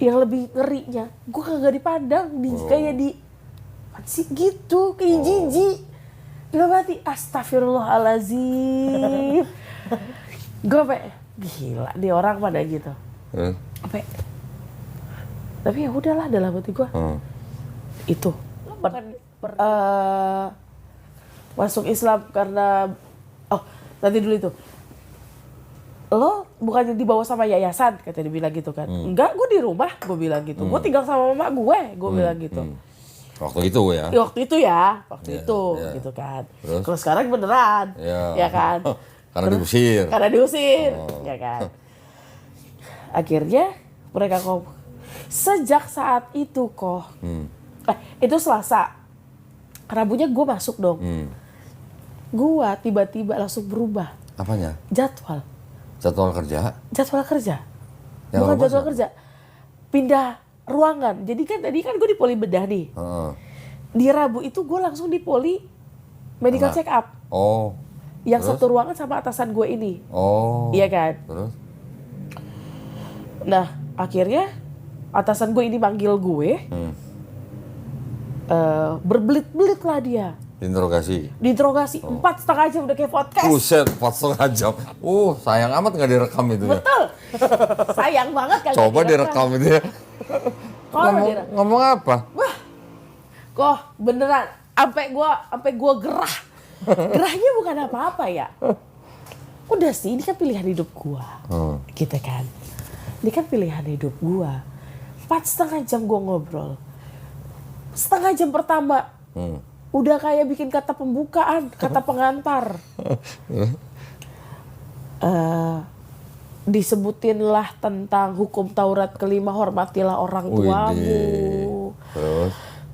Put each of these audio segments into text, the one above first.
yang lebih ngerinya, gue kagak dipandang, kayak di sih gitu, kayak jijik. Dalam hati, astagfirullahaladzim. Gue sampai gila nih orang pada gitu. Sampai, tapi ya udahlah dalam hati gue. Itu masuk Islam karena nanti dulu itu. Lo bukannya dibawa sama yayasan, kata dia bilang gitu kan. Enggak, gue di rumah, gue bilang gitu. Gue tinggal sama mama gue bilang gitu. Waktu itu ya? Waktu itu gitu kan. Kalau sekarang beneran, ya kan. Karena diusir. Karena diusir, ya kan. Akhirnya mereka sejak saat itu itu Selasa. Rabunya gue masuk dong. Gue tiba-tiba langsung berubah. Apanya? Jadwal kerja. Yang Bukan jadwal kerja. Pindah ruangan. Jadi kan tadi kan gue di poli bedah nih. Di Rabu itu gue langsung di poli medical check up. Yang terus? Satu ruangan sama atasan gue ini. Iya kan? Terus? Nah, akhirnya atasan gue ini manggil gue. Berbelit-belit lah dia. Diinterogasi 4,5 jam udah kayak podcast. Buset, 4,5 jam. Sayang amat gak direkam itu ya. Betul. Sayang banget kan. Coba direkam itu ya. Ngomong apa? Wah, kok beneran sampai gua gerah. Gerahnya bukan apa-apa ya. Udah sih, ini kan pilihan hidup gua. Gitu kan. Ini kan pilihan hidup gua. 4,5 jam gua ngobrol. Setengah jam pertama udah kayak bikin kata pembukaan, kata pengantar. Disebutinlah tentang hukum Taurat kelima, hormatilah orang tuamu.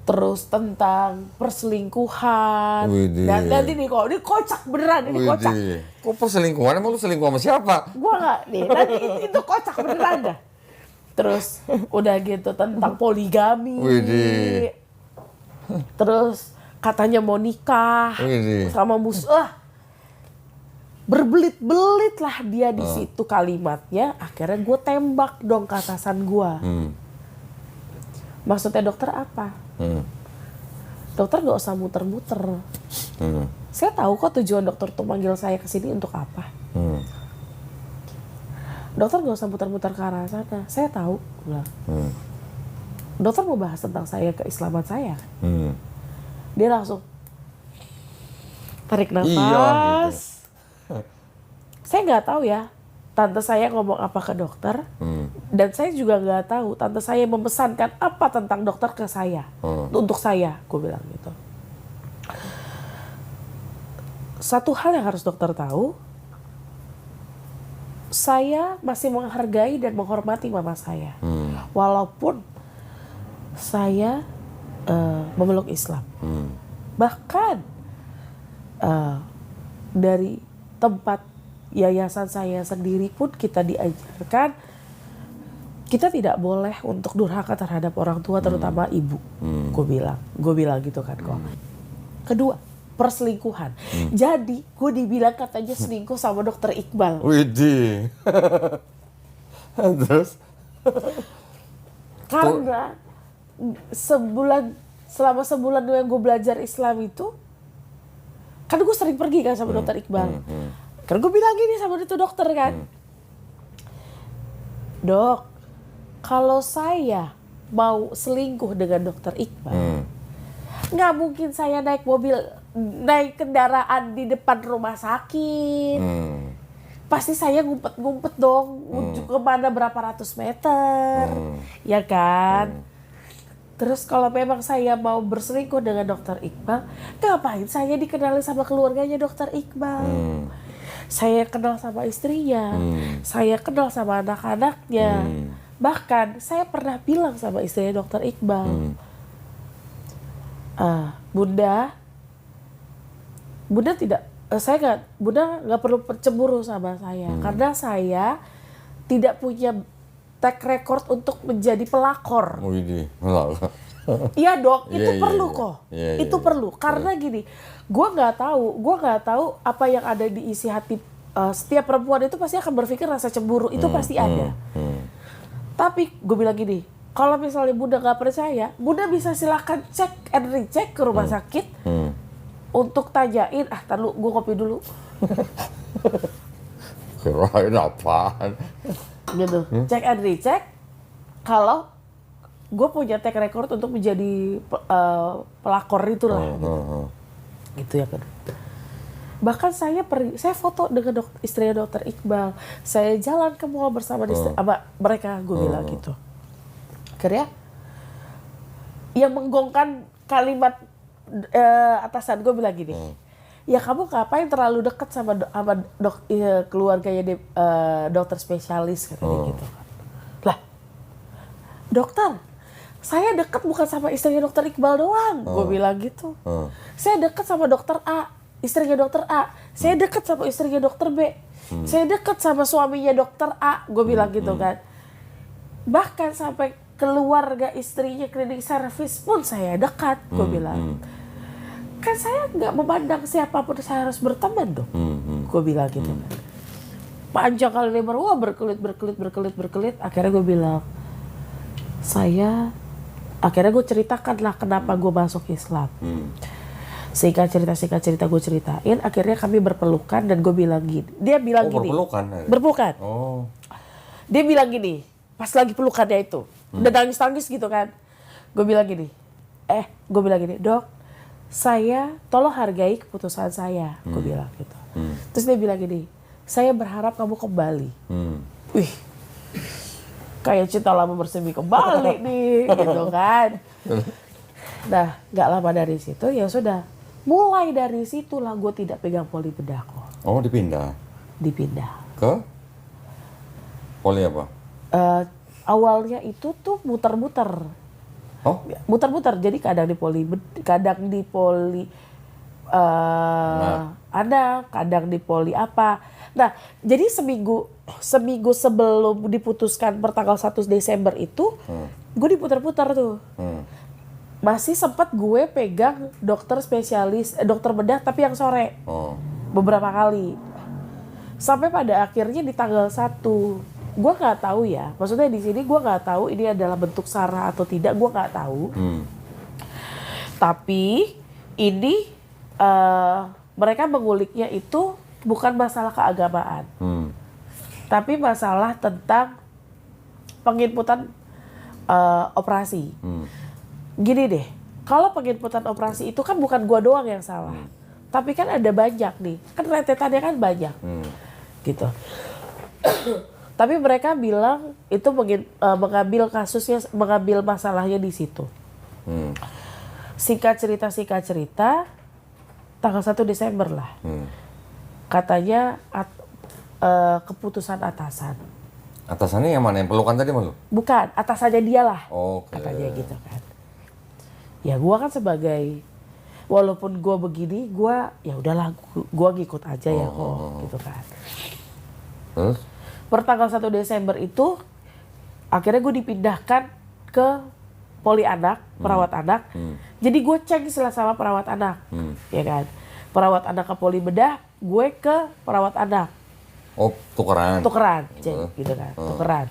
Terus tentang perselingkuhan. Dan nanti nih ini kocak beneran, ini kocak. Kok perselingkuhan? Emang lu selingkuh sama siapa? Gua nggak nih, nanti itu kocak beneran dah. Terus udah gitu tentang poligami. Terus katanya mau nikah sama musuh. Berbelit-belit lah dia di situ kalimatnya. Akhirnya gue tembak dong ke atasan gue. Maksudnya dokter apa? Dokter gak usah muter-muter. Saya tahu kok tujuan dokter tuh manggil saya ke sini untuk apa. Dokter gak usah muter-muter ke arah sana. Saya tahu. Dokter mau bahas tentang saya, keislaman saya. Dia langsung tarik nafas. Iya, gitu. Saya nggak tahu ya, tante saya ngomong apa ke dokter, dan saya juga nggak tahu tante saya memesankan apa tentang dokter ke saya, untuk saya, gue bilang gitu. Satu hal yang harus dokter tahu, saya masih menghargai dan menghormati mama saya, walaupun saya memeluk Islam. Bahkan dari tempat yayasan saya sendiri pun kita diajarkan kita tidak boleh untuk durhaka terhadap orang tua, terutama ibu. Gue bilang gitu kan kok. Kedua, perselingkuhan. Jadi gue dibilang katanya selingkuh sama dokter Iqbal. Widih. Terus? Karena selama sebulan yang gue belajar Islam itu, kan gue sering pergi kan sama dokter Iqbal. Kan gue bilang gini sama itu dokter kan, Dok, kalau saya mau selingkuh dengan dokter Iqbal, nggak mungkin saya naik kendaraan di depan rumah sakit. Pasti saya ngumpet-ngumpet dong, kemana berapa ratus meter, ya kan? Terus kalau memang saya mau berselingkuh dengan dokter Iqbal, ngapain saya dikenali sama keluarganya dokter Iqbal? Saya kenal sama istrinya, saya kenal sama anak-anaknya. Bahkan saya pernah bilang sama istrinya dokter Iqbal, Bunda nggak perlu cemburu sama saya, karena saya tidak punya track record untuk menjadi pelakor. Iya dok, itu perlu kok. Itu perlu karena gini, gue nggak tahu apa yang ada di isi hati setiap perempuan itu pasti akan berpikir rasa cemburu itu pasti ada. Tapi gue bilang gini, Kalau misalnya Bunda nggak percaya, Bunda bisa silakan cek and recheck ke rumah sakit untuk tanyain. Tar lu, gue kopi dulu. Kirain apaan? Gitu. Cek and recheck. Kalau gue punya track record untuk menjadi pelakor itulah. Gitu ya kan. Bahkan saya foto dengan istrinya Dokter Iqbal. Saya jalan ke mall bersama sama mereka, gue bilang gitu. Akhirnya yang menggongkan kalimat atasan gue bilang gini, ya kamu ngapain terlalu dekat sama keluarganya dokter spesialis katanya gitu. Lah, dokter, saya dekat bukan sama istrinya Dokter Iqbal doang, gue bilang gitu. Saya dekat sama Dokter A, istrinya Dokter A. Saya dekat sama istrinya Dokter B. Saya dekat sama suaminya Dokter A, gue bilang gitu kan. Bahkan sampai keluarga istrinya cleaning service pun saya dekat, gue bilang. Kan saya nggak memandang siapapun saya harus berteman dong, gue bilang gitu kan. Panjang kali lebar, wah berkelit. Akhirnya gue bilang, akhirnya gue ceritakan lah kenapa gue masuk Islam. Singkat cerita gue ceritain, akhirnya kami berpelukan dan gue bilang gini. Dia bilang gini. Berpelukan. Oh. Dia bilang gini, pas lagi pelukannya itu. Udah nangis gitu kan. Gue bilang gini, Dok, saya tolong hargai keputusan saya. Gue bilang gitu. Terus dia bilang gini, saya berharap kamu kembali. Wih, kayak cinta lama bersemi kembali nih, gitu kan. Nah, gak lama dari situ, ya sudah. Mulai dari situlah gue tidak pegang poli bedah kok. Oh, dipindah? Dipindah. Ke? Poli apa? Awalnya itu tuh muter-muter. Oh? Muter-muter, jadi kadang di poli ada, kadang di poli apa. Nah, jadi seminggu sebelum diputuskan per tanggal 1 Desember itu, gue diputar-putar tuh. Masih sempat gue pegang dokter spesialis, dokter bedah tapi yang sore. Beberapa kali. Sampai pada akhirnya di tanggal 1, gue nggak tahu ya. Maksudnya di sini gue nggak tahu ini adalah bentuk sara atau tidak, gue nggak tahu. Tapi ini mereka menguliknya itu bukan masalah keagamaan, tapi masalah tentang penginputan operasi. Gini deh, kalau penginputan operasi itu kan bukan gue doang yang salah, tapi kan ada banyak nih, kan rentetannya kan banyak, gitu. Tapi mereka bilang itu mengambil masalahnya di situ. Singkat cerita, tanggal 1 Desember lah. Katanya keputusan atasan. Atasannya yang mana? Yang pelukan tadi malu? Bukan, atasannya dia lah. Katanya gitu kan. Ya gue kan sebagai, walaupun gue begini, gue ya udahlah, gue ngikut aja ya kok, gitu kan. Terus? Per tanggal 1 Desember itu, akhirnya gue dipindahkan ke poli anak, perawat anak. Jadi gue cek sama perawat anak, ya kan. Perawat anak ke poli bedah, gue ke perawat anak. Oh, tukeran, cek gitu kan, tukeran.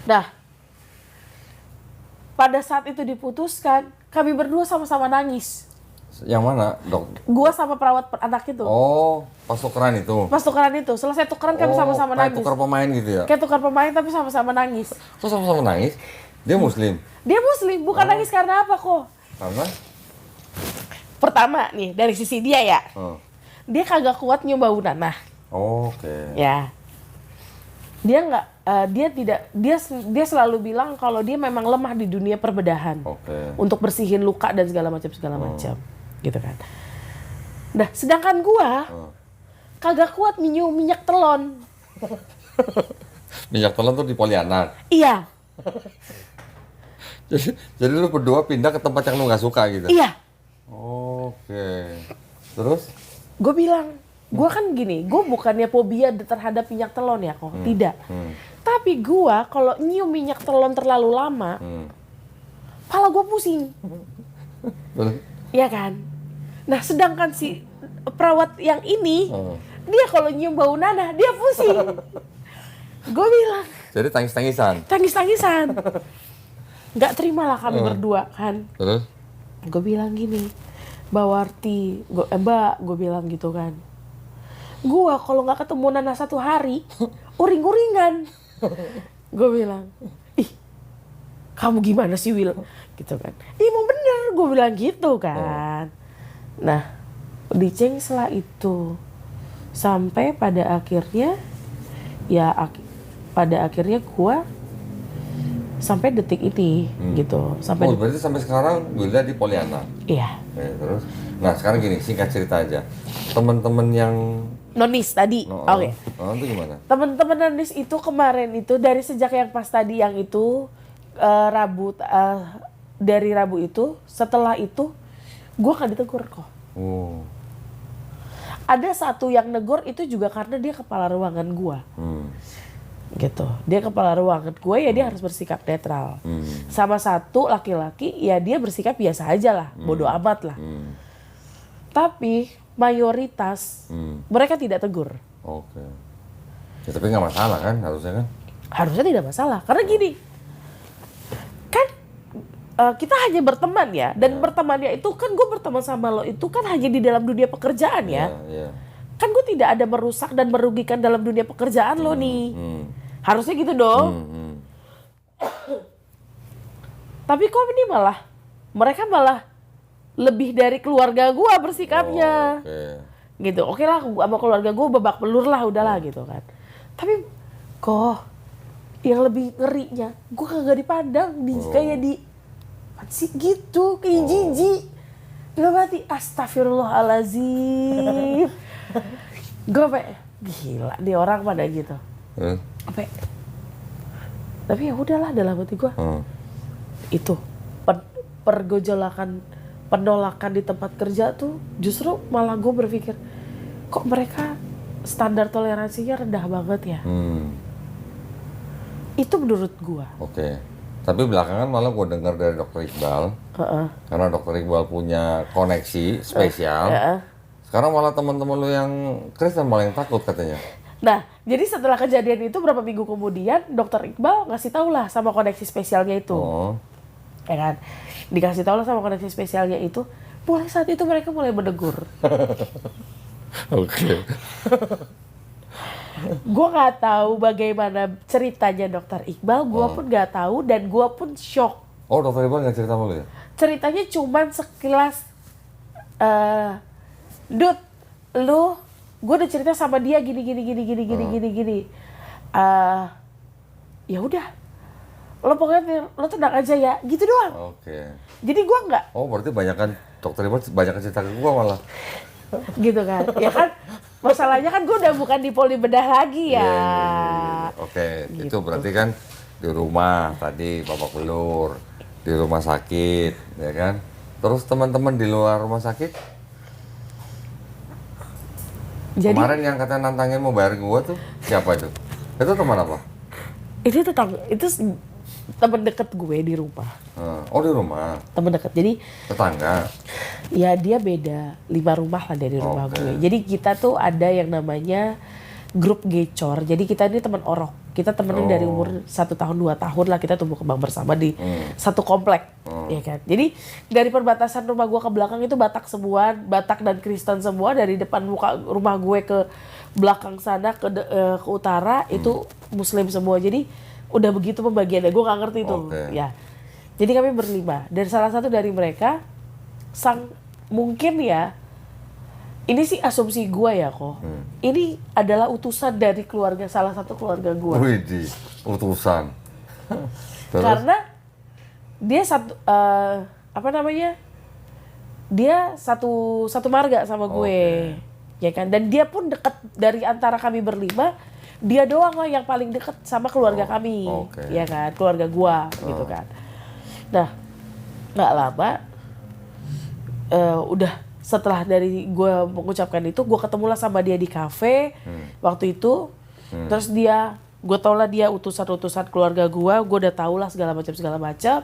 Nah, pada saat itu diputuskan, kami berdua sama-sama nangis. Yang mana, Dok? Gua sama perawat anak itu. Oh, pas tukeran itu? Pas tukeran itu. Selesai tukeran kami sama-sama nangis. Kayak tukar pemain gitu ya? Kayak tukar pemain tapi sama-sama nangis. Kok sama-sama nangis? Dia muslim? Dia muslim, bukan nangis karena apa kok. Karena? Pertama nih, dari sisi dia ya. Dia kagak kuat nyium bau nanah. Oke. Ya. Dia nggak, dia selalu bilang kalau dia memang lemah di dunia perbedahan. Untuk bersihin luka dan segala macam. Gitu kan. Nah, sedangkan gua kagak kuat nyium minyak telon. Minyak telon tuh di poli anak? Iya. Jadi lu berdua pindah ke tempat yang lu gak suka gitu? Iya. Oke. Terus? Gue bilang, gue kan gini, gue bukannya fobia terhadap minyak telon ya kok, tidak. Tapi gue kalau nyium minyak telon terlalu lama, kepala gue pusing. Iya kan? Nah sedangkan si perawat yang ini, dia kalau nyium bau nanah, dia pusing. Gue bilang, Jadi tangis-tangisan. tangis-tangisan. Nggak terima lah kami berdua kan. Terus? Gue bilang gini, Mbak Warti, Mbak, gue bilang gitu kan. Gue kalau nggak ketemu Nana 1 hari, uring-uringan. Gue bilang, ih, kamu gimana sih Will? Gitu kan. Emang bener, gue bilang gitu kan. Nah, diceng setelah itu. Sampai pada akhirnya, pada akhirnya gue sampai detik ini gitu. Sampai Berarti sampai sekarang Wilda di Poliana. iya. Terus? Nah sekarang gini, singkat cerita aja. Teman-teman yang Nonis tadi. Oke. itu gimana? Teman-teman Nonis itu kemarin itu dari sejak yang pas tadi yang itu dari Rabu itu, setelah itu gue gak ditegur kok. Oh. Ada satu yang negor itu juga karena dia kepala ruangan gue. Gitu. Dia kepala ruangan gue ya dia harus bersikap netral. Sama satu laki-laki ya dia bersikap biasa aja lah, bodoh amat lah. Tapi mayoritas mereka tidak tegur. Oke. Ya, tapi nggak masalah kan harusnya kan? Harusnya tidak masalah karena gini, kan kita hanya berteman ya, dan bertemannya itu kan gue berteman sama lo itu kan hanya di dalam dunia pekerjaan ya. Kan gue tidak ada merusak dan merugikan dalam dunia pekerjaan lo nih. Harusnya gitu dong. Tapi kok ini mereka malah lebih dari keluarga gue bersikapnya. Gitu. Oke lah, sama keluarga gue babak belur lah, udahlah gitu kan. Tapi kok yang lebih ngerinya, gue kagak dipandang kayak di gitu, kayak jijik. Dalam hati, astagfirullahaladzim. Gue gila nih orang pada gitu. Tapi ya udahlah dalam hati gue. Itu pergojolakan, penolakan di tempat kerja tuh justru malah gue berpikir kok mereka standar toleransinya rendah banget ya. Itu menurut gue. Oke. Tapi belakangan malah gue dengar dari Dokter Iqbal, karena Dokter Iqbal punya koneksi spesial. Sekarang malah teman-teman lu yang Kristen malah yang takut katanya. Nah, jadi setelah kejadian itu berapa minggu kemudian Dokter Iqbal ngasih tahu lah sama koneksi spesialnya itu. Ya kan? Dikasih tahu lah sama koneksi spesialnya itu. Mulai saat itu mereka mulai menegur. Oke. Gue nggak tahu bagaimana ceritanya Dokter Iqbal. Gue pun nggak tahu dan gue pun shock. Oh, Dokter Iqbal nggak cerita sama lu ya? Ceritanya cuman sekilas, Dut, lu, gue udah cerita sama dia gini. Ya udah, lo pokoknya lo tenang aja ya, gitu doang. Oke. Jadi gue nggak. Oh, berarti banyakan Dokter Iqbal banyak cerita ke gue malah. Gitu kan, ya kan. Masalahnya kan gue udah bukan di poli bedah lagi ya. Oke, Gitu. itu berarti kan di rumah tadi babak belur, di rumah sakit, ya kan? Terus teman-teman di luar rumah sakit? Jadi Kemarin yang katanya nantangin mau bayar gua tuh siapa itu? Itu teman apa? itu teman deket gue di rumah. Oh, di rumah. Teman deket. Jadi Tetangga. ya dia beda 5 rumah lah dari rumah gue. Jadi kita tuh ada yang namanya grup gecor. Jadi kita ini teman orok. Kita temenan dari umur 1 tahun 2 tahun lah, kita tumbuh kembang bersama di satu komplek, ya kan. Jadi dari perbatasan rumah gue ke belakang itu Batak semua, Batak dan Kristen semua. Dari depan muka rumah gue ke belakang sana ke utara itu Muslim semua. Jadi udah begitu pembagiannya, gue nggak ngerti itu, ya. Jadi kami berlima. Dan salah satu dari mereka mungkin ya. Ini sih asumsi gue ya kok. Ini adalah utusan dari salah satu keluarga gue. Widih, utusan. Terus? Karena dia dia satu marga sama gue, ya kan. Dan dia pun dekat dari antara kami berlima, dia doang lah yang paling dekat sama keluarga kami, ya kan, keluarga gue, gitu kan. Nah, nggak lama, udah. Setelah dari gue mengucapkan itu, gue ketemulah sama dia di kafe waktu itu. Terus gue tau lah dia utusan-utusan keluarga gue udah tau lah segala macam.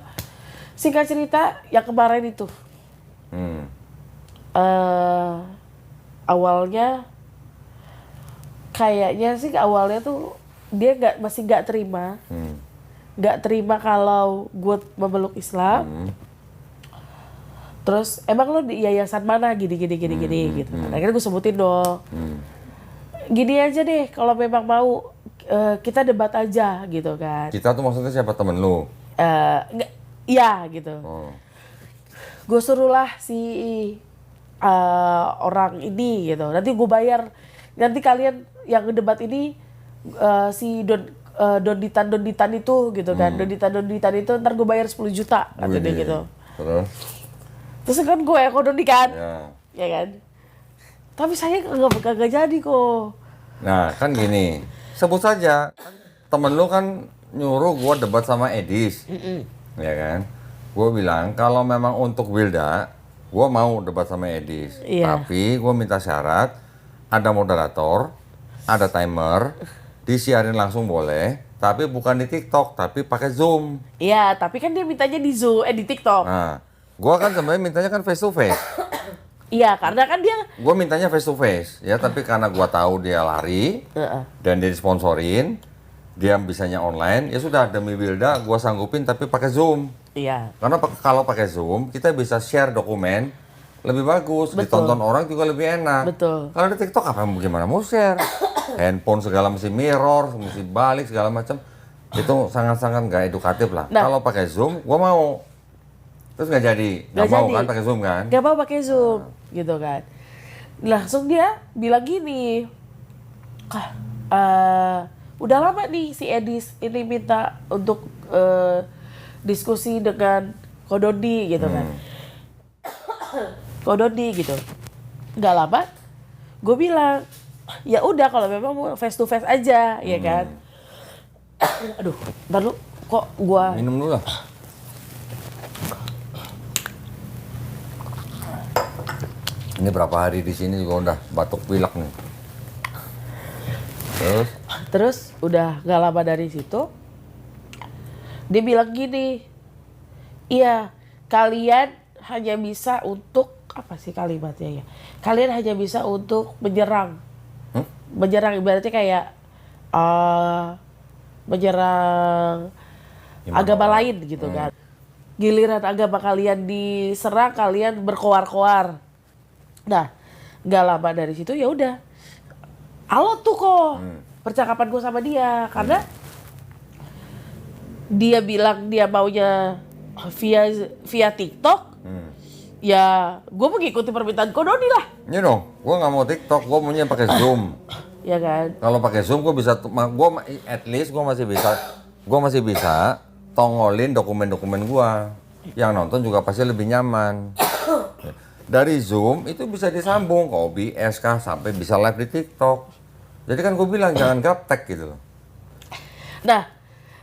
Singkat cerita, yang kemarin itu, awalnya, kayaknya sih awalnya tuh dia masih nggak terima. Nggak terima kalau gue memeluk Islam. Terus emang lo di yayasan mana gini gitu. Akhirnya gue sebutin dong. Gini aja deh, kalau memang mau kita debat aja gitu kan. Kita tuh maksudnya siapa, temen lu? Enggak, iya gitu. Gue suruhlah si orang ini gitu. Nanti gue bayar. Nanti kalian yang debat ini si Donditan itu gitu kan. Donditan itu ntar gue bayar 10 juta katanya gitu. Terus kan gue yang kodoni kan. Ya kan. Tapi saya kagak jadi kok. Nah kan gini, sebut saja temen lu kan nyuruh gue debat sama Edis, ya kan? Gue bilang kalau memang untuk Wilda, gue mau debat sama Edis. Tapi gue minta syarat, ada moderator, ada timer, disiarin langsung boleh, tapi bukan di TikTok, tapi pakai Zoom. Iya, tapi kan dia mintanya di Zoom, di TikTok. Nah, gue kan sebenarnya mintanya kan face to face. Iya, karena kan dia... Gue mintanya face to face, ya. Tapi karena gue tahu dia lari dan dia disponsorin, dia bisanya online, ya sudah demi Wilda gue sanggupin tapi pakai Zoom. Iya. Karena kalau pakai Zoom kita bisa share dokumen lebih bagus, ditonton orang juga lebih enak. Betul. Kalau di TikTok apa gimana mau share? Handphone segala mesti mirror, mesti balik segala macam, itu sangat-sangat nggak edukatif lah. Nah, kalau pakai Zoom, gue mau. Terus nggak jadi, nggak mau kan pakai Zoom kan? Nggak mau pakai Zoom, gitu kan. Langsung dia bilang gini, udah lama nih si Edis ini minta untuk diskusi dengan Kododi gitu kan. Kododi gitu. Nggak lama, gue bilang, ya udah kalau memang mau face to face aja, ya kan. Aduh, ntar lu kok gua minum dulu lah. Ini berapa hari di sini juga udah batuk pilek nih. Terus udah gak lama dari situ, dia bilang gini, iya kalian hanya bisa untuk, apa sih kalimatnya ya? Kalian hanya bisa untuk menyerang. Menyerang ibaratnya kayak menyerang agama lain gitu kan. Giliran agama kalian diserang, kalian berkoar-koar. Nah, gak lama dari situ ya udah, alot tuh kok percakapan gue sama dia karena dia bilang dia maunya via TikTok, ya gue mengikuti permintaan Kodoni lah. Ini dong, gue nggak mau TikTok, gue maunya pakai Zoom. Ya kan? Kalau pakai Zoom gue bisa, at least gue masih bisa tongolin dokumen-dokumen gue. Yang nonton juga pasti lebih nyaman. Dari Zoom itu bisa disambung ke OBS kah sampai bisa live di TikTok. Jadi kan gue bilang jangan gaptek gitu loh. Nah,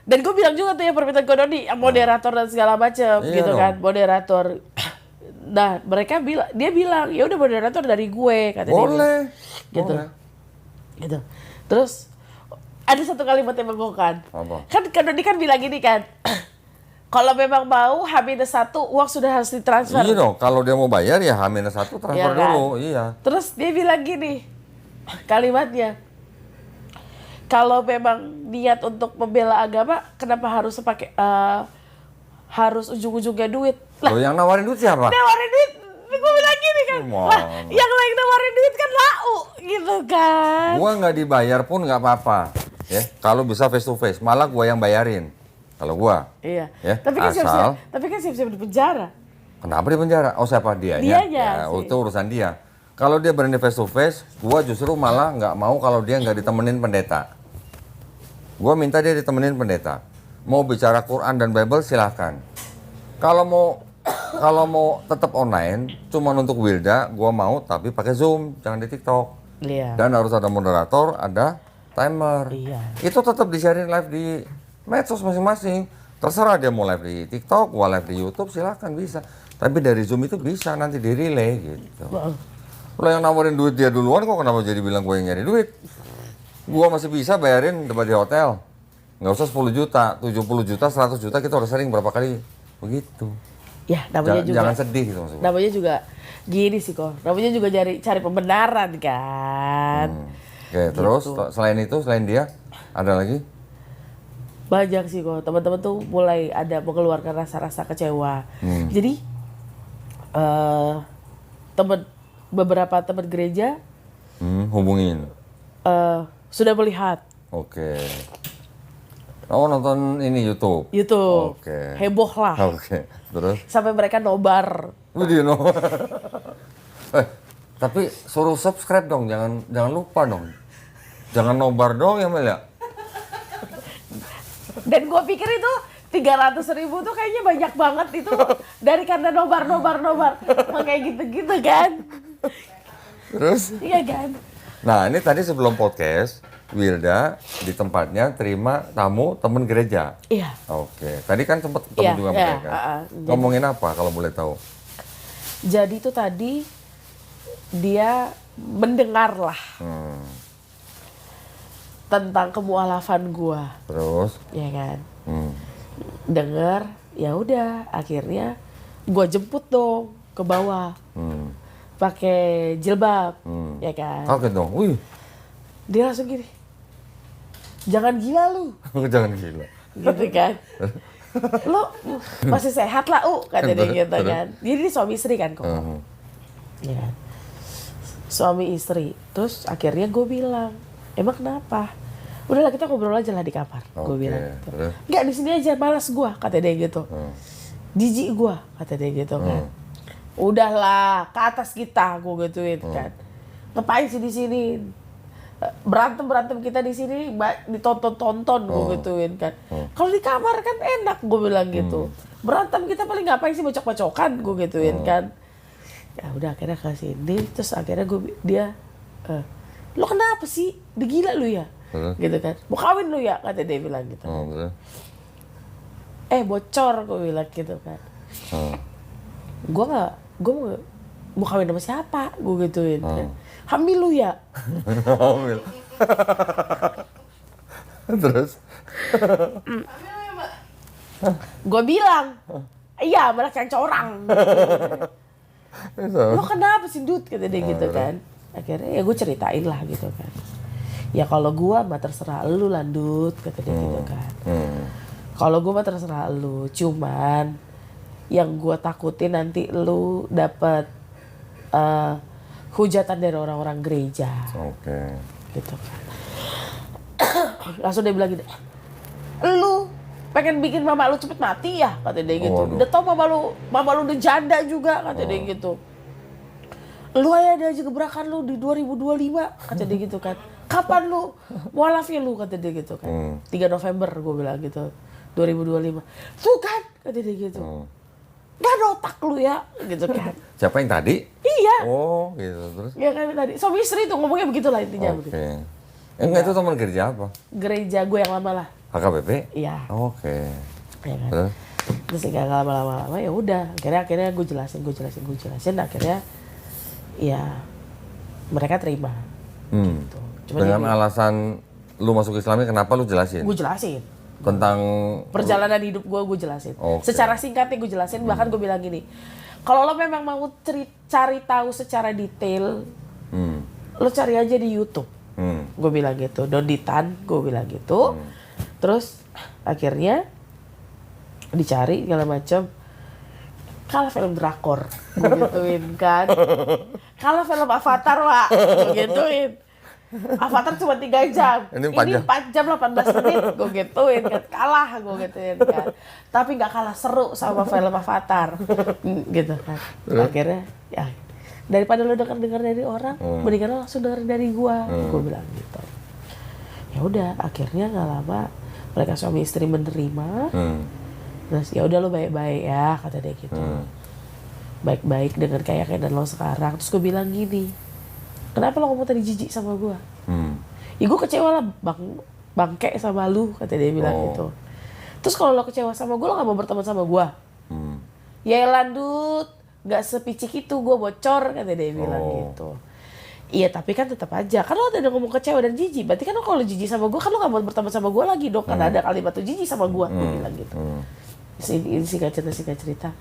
dan gue bilang juga tuh ya permintaan Kodoni, moderator dan segala macam gitu dong. Kan, moderator. Nah, dia bilang ya udah moderator dari gue katanya. Boleh. Gitu. Boleh. Gitu. Terus ada satu kalimat yang menggongkan. Apa? Kan Kodoni kan bilang gini kan. Kalau memang mau H-1 uang sudah harus ditransfer. Iya dong, kalau dia mau bayar ya H-1 transfer ya kan? Dulu, iya. Terus dia bilang gini, kalimatnya, kalau memang niat untuk membela agama, kenapa harus pakai harus ujung-ujungnya duit? Loh, yang nawarin duit siapa? Nawarin duit, gue bilang gini kan, lah yang lain nawarin duit kan lau, gitu kan. Gua nggak dibayar pun nggak apa-apa, ya. Kalau bisa face to face, malah gua yang bayarin. Kalau gua, iya. Ya, tapi kan siap-siap di penjara. Kenapa di penjara? Oh siapa dia? Dianya ya, itu urusan dia. Kalau dia berani face to face, gua justru malah nggak mau kalau dia nggak ditemenin pendeta. Gua minta dia ditemenin pendeta. Mau bicara Quran dan Bible silahkan. Kalau mau tetap online, cuma untuk Wilda, gua mau tapi pakai Zoom, jangan di TikTok. Iya. Dan harus ada moderator, ada timer. Iya. Itu tetap disiarin live di medsos masing-masing. Terserah dia mau live di TikTok, mau live di YouTube, silahkan bisa. Tapi dari Zoom itu bisa nanti di relay gitu. Lo yang nawarin duit dia duluan kok kenapa jadi bilang gue yang nyari duit? Gua masih bisa bayarin debat di hotel. Nggak usah 10 juta, 70 juta, 100 juta kita udah sering berapa kali begitu. Ya, namanya juga. Jangan sedih gitu maksudnya. Namanya juga gini sih kok. Namanya juga cari pembenaran kan. Oke, terus Gitu. selain dia ada lagi? Banyak sih kok, teman-teman tuh mulai ada mengeluarkan rasa-rasa kecewa. Jadi beberapa teman gereja Hubungin. sudah melihat Oke. Oh, nonton ini YouTube. YouTube, Oke. heboh lah, Oke. Terus? sampai mereka nobar. Video no. Tapi suruh subscribe dong, jangan lupa dong. Jangan nobar dong ya Mel ya. Dan gue pikir itu 300.000 tuh kayaknya banyak banget itu dari karena nobar. Kayak gitu-gitu kan. Terus? Iya kan? Nah, ini tadi sebelum podcast, Wilda di tempatnya terima tamu temen gereja. Iya. Oke. Tadi kan sempat ketemu Iya, juga iya, mereka. jadi- Ngomongin apa kalau boleh tahu? Jadi itu tadi dia mendengar lah tentang kemualafan gue, Terus? ya kan? Hmm. Dengar, ya udah. Akhirnya gue jemput dong ke bawah, pakai jilbab, ya kan? Kaget dong. Wih, Dia langsung gini, jangan gila lu, jangan gila. gitu kan? Lu masih sehat lah, kata dia gitu kan. Jadi dia suami istri kan kok, ya kan? Suami istri. Terus akhirnya gue bilang, emang kenapa? Udahlah kita ngobrol aja lah di kamar, gue Oke, bilang. Gitu. terus? Nggak, di sini aja, malas gue, kata dia gitu. Jijik gue, kata dia gitu kan. Udahlah, ke atas kita, gue gituin kan. Ngapain sih di sini? Berantem kita di sini ditonton, gue gituin kan. Kalau di kamar kan enak, gue bilang gitu. Berantem kita paling ngapain sih, bacok-bacokan, gue gituin kan. Ya udah akhirnya ke sini, terus akhirnya dia, lo kenapa sih? Udah gila lu ya? Gitu kan. Mau kawin lu ya? Kata dia bilang gitu. Terus? Bocor, gue bilang gitu kan. Gue mau kawin sama siapa? Gue gituin kan. Hamil lu ya? Hamil. Terus? Gue bilang, iya malah yang corang. Lo kenapa sih Dut? Kata dia gitu kan. Akhirnya ya gue ceritain lah gitu kan. Ya kalau gue mah terserah lu Landut, kata dia gitu kan. Kalau gue mah terserah lu, cuman yang gue takutin nanti lu dapet hujatan dari orang-orang gereja. Oke. Gitu kan. Langsung dia bilang gitu, lu pengen bikin mama lu cepet mati ya? Kata dia gitu. Waduh. Udah tau mama lu udah janda juga, kata dia gitu. Lu aja gebrakan lu di 2025, kata dia gitu kan. Kapan lu mualafnya lu, kata dia gitu kan. 3 November gue bilang gitu, 2025. Tuh kan, kata dia gitu. Gak ada otak lu ya, gitu kan. Siapa yang tadi? Iya. Oh, gitu. Terus? Ya kan tadi, suami istri tuh ngomongnya begitulah intinya. Oke. Begitu. Enggak, itu teman kerja apa? Gereja gue yang lama lah. HKBP? Iya. Oke. Ya kan? Terus? Terus gak lama-lama ya udah. Akhirnya gue jelasin. Akhirnya ya mereka terima. Gitu. Cuma Dengan alasan lu masuk Islamnya, kenapa lu jelasin? gue jelasin. Tentang Perjalanan hidup gue jelasin. Oke. Secara singkatnya gue jelasin. Bahkan gue bilang gini, kalau lo memang mau cari tahu secara detail, lo cari aja di YouTube. Gue bilang gitu. Donditan, gue bilang gitu. Terus akhirnya dicari segala macam. Kalah film drakor, gue gituin kan. Kalah film Avatar, Wak, gue gituin. Avatar cuma 3 jam. Ini 4 jam 18 menit, gue gituin kan. Kalah, gue gituin kan. Tapi nggak kalah seru sama film Avatar, gitu kan. Akhirnya ya daripada lo denger dari orang, mendingan lo langsung denger dari gua bilang gitu. Ya udah, akhirnya nggak lama mereka suami istri menerima. Terus ya udah lo baik-baik ya, kata dia gitu. Baik-baik dengan kayak lo sekarang. Terus gue bilang gini, kenapa lo ngomong tadi jijik sama gua? Ya gue kecewa lah, bangke sama lu, kata dia bilang gitu. Terus kalau lo kecewa sama gua, lo gak mau berteman sama gua? Ya Landut, gak sepicik itu gue bocor, kata dia bilang gitu. Iya tapi kan tetap aja, kan lo udah ngomong kecewa dan jijik, berarti kan lo kalau jijik sama gue, kan lo gak mau berteman sama gue lagi dong, karena ada kalimat tuh jijik sama gue, gue bilang gitu. Ini singkat cerita,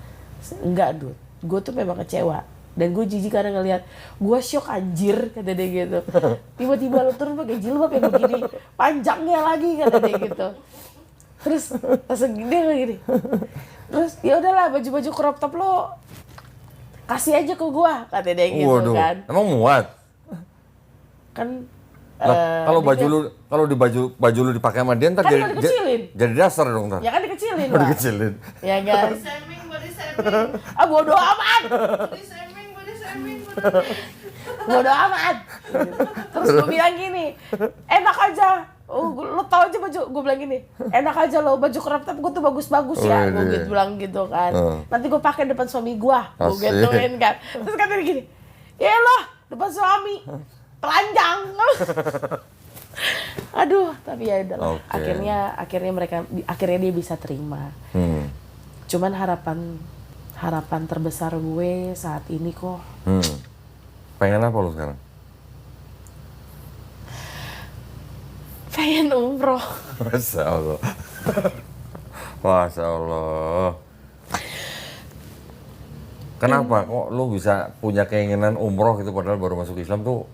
enggak Dut, gue tuh memang kecewa Dan gue jijik karena ngeliat, gue shock anjir, kata dia gitu. Tiba-tiba lu turun pakai jilbab yang begini, panjangnya lagi, kata dia gitu. Terus langsung dia gini. Terus ya udahlah baju-baju crop top lo kasih aja ke gue, kata dia gitu. Waduh, kan. emang muat? Kan Kalau di baju lu dipakai sama dia ntar kan jadi udah dikecilin. jadi dasar dong ntar. Ya kan dikecilin, Udah Pak. dikecilin. Ya kan. Body shaming. Ah bodo amat. Body shaming. Bodo amat. Terus gue bilang gini, enak aja. Lo tau aja baju, gue bilang gini, enak aja lo baju crop top gue tuh bagus-bagus ya, gue gitu bilang gitu kan. Nanti gue pakai depan suami gue gituin kan. Terus katanya gini, ya lo depan suami, telanjang. Aduh, tapi ya udahlah. Oke. Akhirnya dia bisa terima. Cuman harapan terbesar gue saat ini kok. Pengen apa lu sekarang? Pengen umroh. Masya Allah. Masya Allah. Kenapa kok lu bisa punya keinginan umroh gitu padahal baru masuk Islam tuh?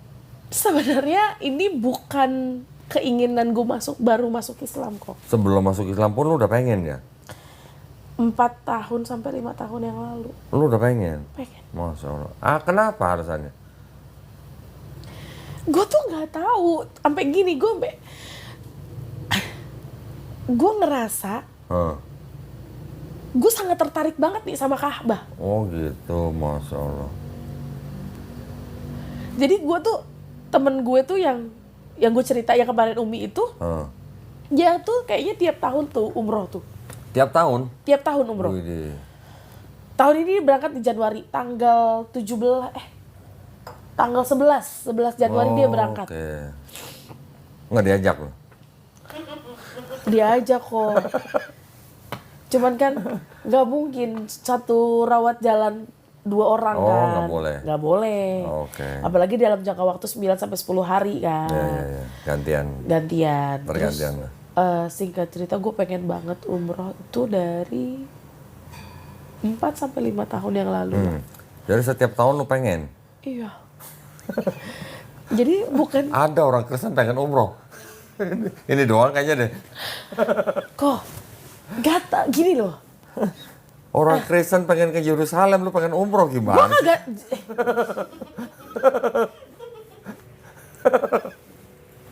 Sebenarnya ini bukan keinginan gue baru masuk Islam kok. Sebelum masuk Islam pun lu udah pengen ya? 4 tahun sampai 5 tahun yang lalu. Lu udah pengen? Pengen. Masya Allah. Kenapa alasannya? Gue tuh nggak tahu. Sampai gini gue ngerasa gue sangat tertarik banget nih sama Ka'bah. Oh gitu, Masya Allah. Jadi gue tuh temen gue tuh yang gue cerita yang kemarin Umi itu, dia tuh kayaknya tiap tahun tuh umroh tuh. Tiap tahun? Tiap tahun umroh. Widih. Tahun ini berangkat di Januari, tanggal 11 Januari dia berangkat. Oke. Nggak diajak loh? Diajak kok. Cuman kan nggak mungkin satu rawat jalan 2 orang kan. Oh, nggak boleh. Nggak boleh. Oke. Apalagi dalam jangka waktu 9 sampai 10 hari kan. Ya. Gantian. Terus, Pergantian lah. singkat cerita gue pengen banget umroh itu dari 4 sampai 5 tahun yang lalu. Jadi setiap tahun lu pengen? Iya. Jadi bukan Ada orang Kristen pengen umroh. Ini doang kayaknya deh. kok gata gini loh. Orang Kristen pengen ke Yerusalem, lu pengen umroh Gue gimana? kagak.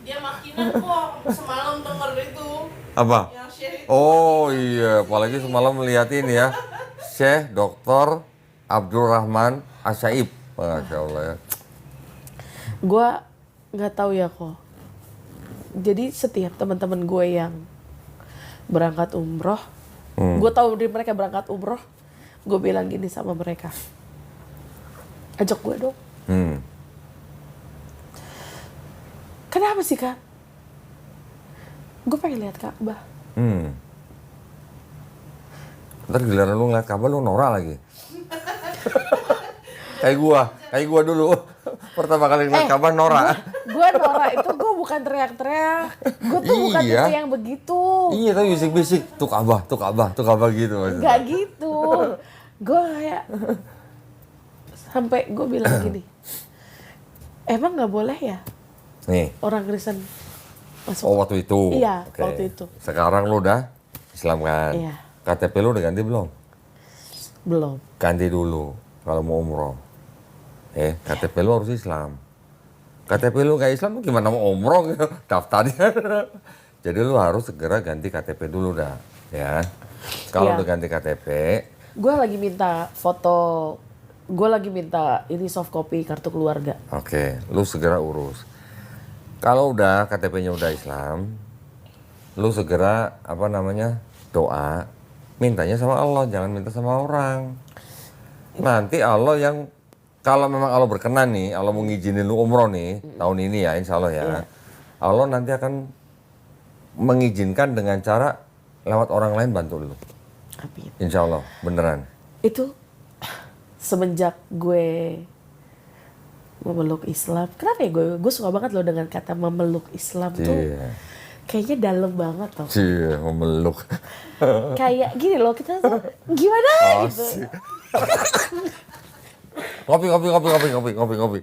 Dia makinan kok semalam denger itu. Apa? Yang share itu. Oh iya, apalagi semalam melihat ini ya. Syekh Dr. Abdurrahman Asyaib. Masya Allah ya. Gue nggak tahu ya kok. Jadi setiap teman-teman gue yang berangkat umroh, gue tahu dari mereka berangkat umroh, gue bilang gini sama mereka, ajak gue dong. Kenapa sih Kak? Gue pengen lihat Ka'bah. Ntar giliran lu ngeliat kabar lu norak lagi. Kayak gua dulu. Pertama kali ngeliat kabar norak. Gue norak itu gue bukan teriak-teriak. Gue tuh bukan Iya. tipe yang begitu. Iya, tapi bisik-bisik. Tuh Ka'bah gitu. Maksudnya. Gak gitu. Gue kayak sampai gue bilang gini, emang nggak boleh ya Nih. orang Kristen masuk? Oh, waktu itu. Iya, Oke. waktu itu. Sekarang lu udah Islam kan? Iya. KTP lu udah ganti belum? Belum. Ganti dulu kalau mau umroh. KTP lu harus Islam. KTP lu kayak Islam, lu gimana mau umroh gitu? Daftarnya. Jadi lu harus segera ganti KTP dulu dah, ya. Kalau Iya. udah ganti KTP, Gue lagi minta foto, gue lagi minta ini soft copy kartu keluarga. oke, lu segera urus. Kalau udah KTP-nya udah Islam, lu segera doa, mintanya sama Allah, jangan minta sama orang. Nanti Allah yang, kalau memang Allah berkenan nih, Allah mau ngizinin lu umroh nih, tahun ini ya, insya Allah ya. Iya. Allah nanti akan mengizinkan dengan cara lewat orang lain bantu lu. Amin. Insya Allah, beneran. Itu semenjak gue memeluk Islam, kenapa ya gue suka banget loh dengan kata memeluk Islam tuh. Iya. Kayaknya dalam banget loh. Cie, memeluk. Kayak gini loh, kita tuh gimana gitu. Asik. Kopi.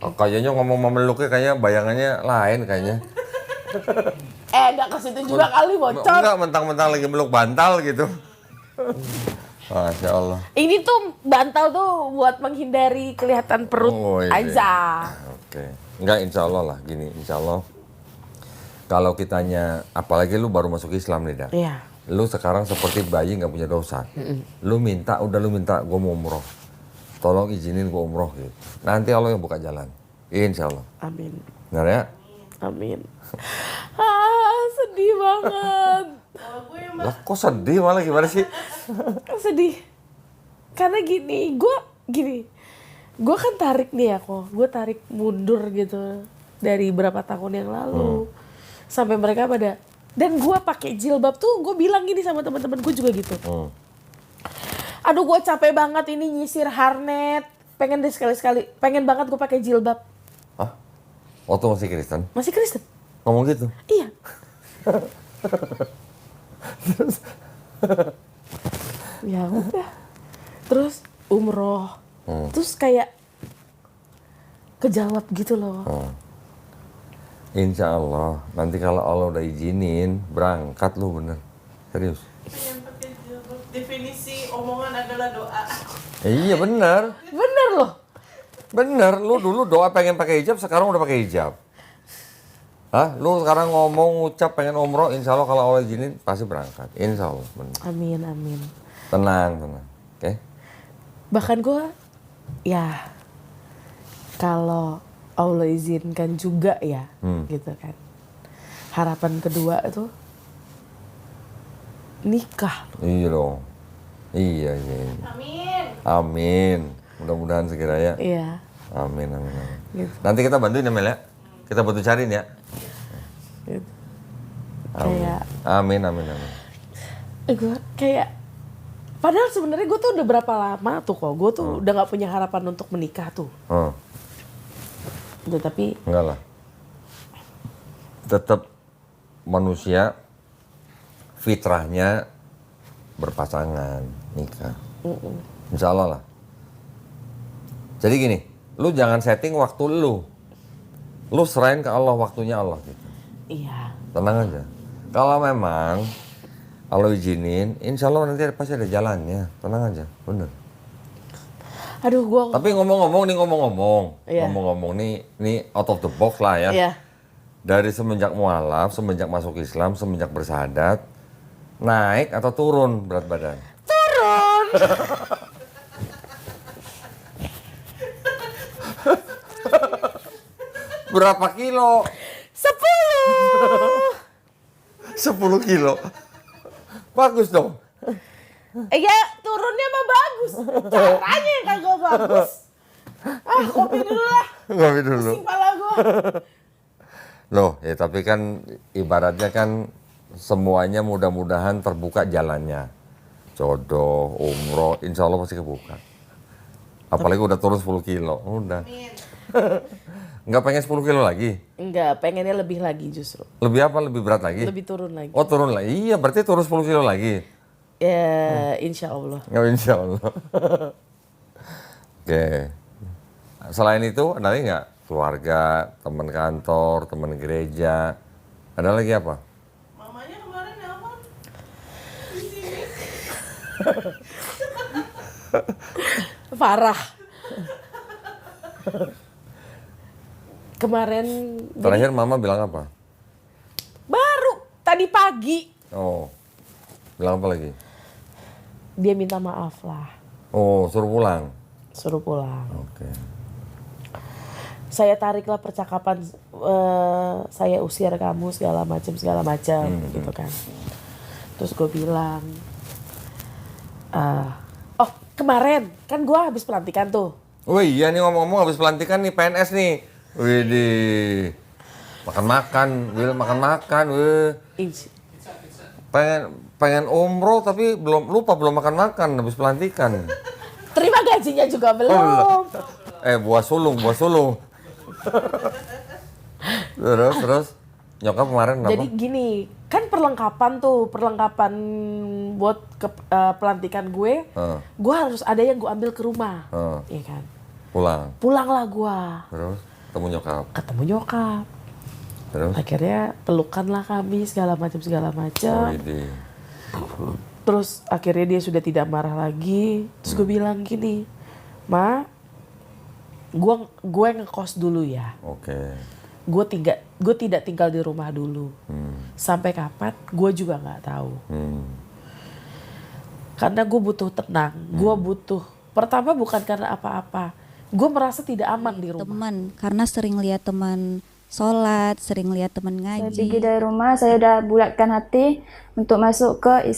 Oh, kayaknya ngomong memeluknya kayaknya bayangannya lain kayaknya. Nggak ke situ juga kali, bocor. Enggak, mentang-mentang lagi meluk bantal gitu. Masya Allah. Ini tuh bantal tuh buat menghindari kelihatan perut Oh, iya. aja. Oke. Enggak, insya Allah lah. Gini, insya Allah. Kalau kitanya, apalagi lu baru masuk Islam nih, Dah. Iya. Lu sekarang seperti bayi nggak punya dosa. Lu minta, gue mau umroh. Tolong izinin gue umroh gitu. Nanti Allah yang buka jalan. Insya Allah. Amin. Benar ya? Amin. Sedih banget. Kalau gue yang Lah kok sedih malah gimana sih? Sedih. Karena gue kan tarik nih ya kok. Gue tarik mundur gitu dari berapa tahun yang lalu. Sampai mereka pada, dan gue pakai jilbab tuh gue bilang gini sama teman-teman gue juga gitu. Aduh gue capek banget ini nyisir harnet. Pengen deh sekali-sekali, pengen banget gue pakai jilbab. Hah? Waktu masih Kristen? Masih Kristen? Ngomong gitu? Iya. Ya udah. Terus umroh. Terus kayak kejawab gitu loh. Insya Allah, nanti kalau Allah udah izinin, berangkat lu bener. Serius. pengen pakai jilbab. Definisi omongan adalah doa. Iya bener. Bener loh. Bener, lu dulu doa pengen pakai hijab, sekarang udah pakai hijab. Hah? Lu sekarang ngomong, ngucap pengen umroh, insya Allah kalau Allah izinin, pasti berangkat. Insya Allah, bener. Amin, amin. Tenang. Oke? Bahkan gue, ya kalau Allah izinkan juga ya, gitu kan. Harapan kedua itu nikah. Iya dong. Iya. Amin. Amin. Mudah-mudahan segera ya. Iya. Amin. Gitu. Nanti kita bantuin ya Mel ya. Kita bantu cariin ya. Gitu. Amin. Kayak Amin. gue kayak, padahal sebenarnya gue tuh udah berapa lama tuh kok, gue tuh udah nggak punya harapan untuk menikah tuh. Gitu, tapi Enggak lah. Tetap manusia fitrahnya berpasangan, nikah. Insya Allah lah. Jadi gini, lu jangan setting waktu lu. Lu serahin ke Allah, waktunya Allah gitu. iya. Tenang aja. Kalau memang Allah izinin, insya Allah nanti pasti ada jalannya. Tenang aja, bener. Aduh gue. Tapi ngomong-ngomong Iya. nih out of the box lah ya. Iya. Dari semenjak mualaf, semenjak masuk Islam, semenjak bersahadat, naik atau turun berat badan? Turun. Berapa kilo? 10. 10 kilo. Bagus dong. Ya turunnya mah bagus. Caranya yang kagak bagus. Kopi dulu lah. Ngopi dulu. Pusing pala gue. Loh, ya tapi kan ibaratnya kan semuanya mudah-mudahan terbuka jalannya. Jodoh, umroh, insya Allah pasti kebuka. Apalagi udah turun 10 kilo, udah. Nggak pengen 10 kilo lagi? Enggak, pengennya lebih lagi justru. Lebih apa? Lebih berat lagi? Lebih turun lagi. Oh turun lagi? Iya, berarti turun 10 kilo lagi? Ya, insya Allah. Nggak, insya Allah. Oke. Selain itu, ada lagi nggak? Keluarga, teman kantor, teman gereja. Ada lagi apa? Mamanya kemarin nelpon. Di sini. Parah. Kemarin Terakhir mama bilang apa? baru tadi pagi Oh, bilang apa lagi? dia minta maaf lah, Oh, suruh pulang. suruh pulang. Oke. Saya tariklah percakapan, saya usir kamu segala macam gitu kan. Terus gue bilang, oh kemarin kan gue habis pelantikan tuh. Oh iya nih ngomong-ngomong habis pelantikan nih PNS nih. Widih. Makan-makan, Wil makan-makan, pengen umroh tapi belum makan-makan habis pelantikan. Terima gajinya juga belum. Buah sulung. Terus nyokap kemarin kenapa? Jadi gini, kan perlengkapan buat pelantikan gue. Heeh. Gue harus ada yang gue ambil ke rumah, Heeh. iya kan. Pulang. Pulanglah gue, Terus ketemu nyokap. ketemu nyokap. Terus. Akhirnya pelukan lah kami segala macam. Oh, ini. Terus akhirnya dia sudah tidak marah lagi. Terus gue bilang gini, Ma, gue ngekos dulu ya. Oke. Gue tidak tinggal di rumah dulu. Sampai kapan? Gue juga nggak tahu. Karena gue butuh tenang. Gue butuh. Pertama bukan karena apa-apa. Gue merasa tidak aman di rumah. Teman, karena sering lihat teman sholat, sering lihat teman Saya ngaji. pergi dari rumah, saya udah bulatkan hati untuk masuk ke